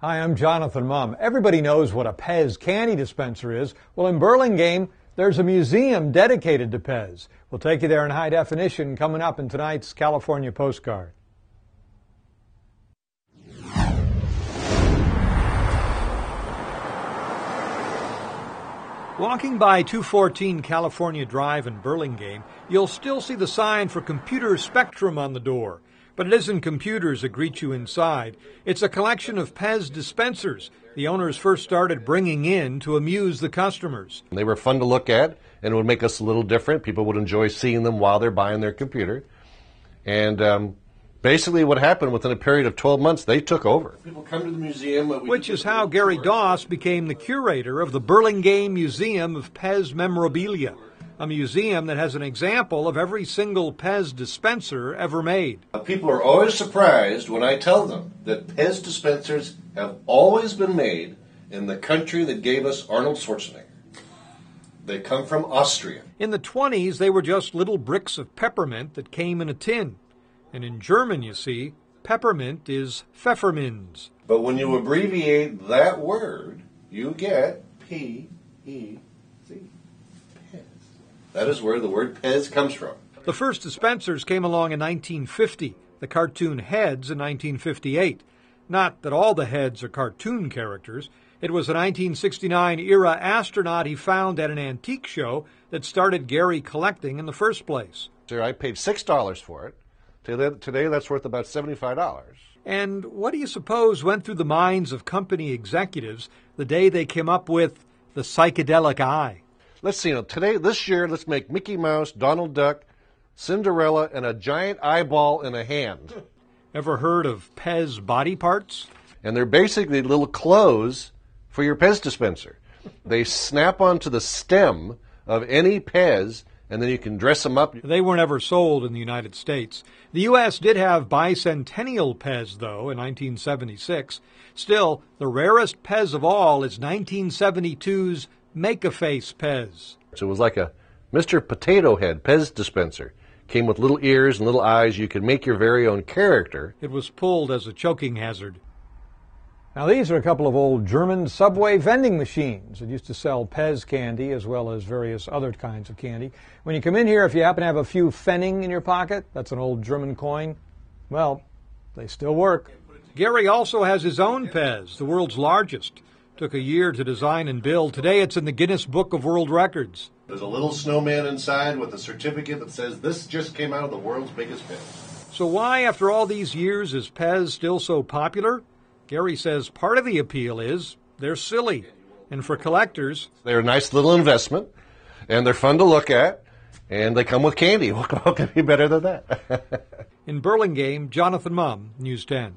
Hi, I'm Jonathan Mumm. Everybody knows what a Pez candy dispenser is. Well, in Burlingame, there's a museum dedicated to Pez. We'll take you there in high definition coming up in tonight's California Postcard. Walking by 214 California Drive in Burlingame, you'll still see the sign for Computer Spectrum on the door. But it isn't computers that greet you inside. It's a collection of Pez dispensers the owners first started bringing in to amuse the customers. They were fun to look at, and it would make us a little different. People would enjoy seeing them while they're buying their computer. And basically what happened, within a period of 12 months, they took over. People come to the museum. Which is how Gary Doss became the curator of the Burlingame Museum of Pez Memorabilia, a museum that has an example of every single Pez dispenser ever made. People are always surprised when I tell them that Pez dispensers have always been made in the country that gave us Arnold Schwarzenegger. They come from Austria. In the 20s, they were just little bricks of peppermint that came in a tin. And in German, you see, peppermint is Pfefferminz. But when you abbreviate that word, you get P-E-Z. That is where the word Pez comes from. The first dispensers came along in 1950, the cartoon heads in 1958. Not that all the heads are cartoon characters. It was a 1969 era astronaut he found at an antique show that started Gary collecting in the first place. Sir, I paid $6 for it. Today that's worth about $75. And what do you suppose went through the minds of company executives the day they came up with the psychedelic eye? Let's see, this year, let's make Mickey Mouse, Donald Duck, Cinderella, and a giant eyeball in a hand. Ever heard of Pez body parts? And they're basically little clothes for your Pez dispenser. They snap onto the stem of any Pez, and then you can dress them up. They weren't ever sold in the United States. The U.S. did have bicentennial Pez, though, in 1976. Still, the rarest Pez of all is 1972's Make-A-Face Pez. So it was like a Mr. Potato Head Pez dispenser. Came with little ears and little eyes. You could make your very own character. It was pulled as a choking hazard. Now these are a couple of old German subway vending machines that used to sell Pez candy as well as various other kinds of candy. When you come in here, if you happen to have a few Pfennig in your pocket, that's an old German coin, well, they still work. Gary also has his own Pez, the world's largest. Took a year to design and build. Today it's in the Guinness Book of World Records. There's a little snowman inside with a certificate that says this just came out of the world's biggest Pez. So why, after all these years, is Pez still so popular? Gary says part of the appeal is they're silly. And for collectors, they're a nice little investment, and they're fun to look at, and they come with candy. What could be better than that? In Burlingame, Jonathan Mumm, News 10.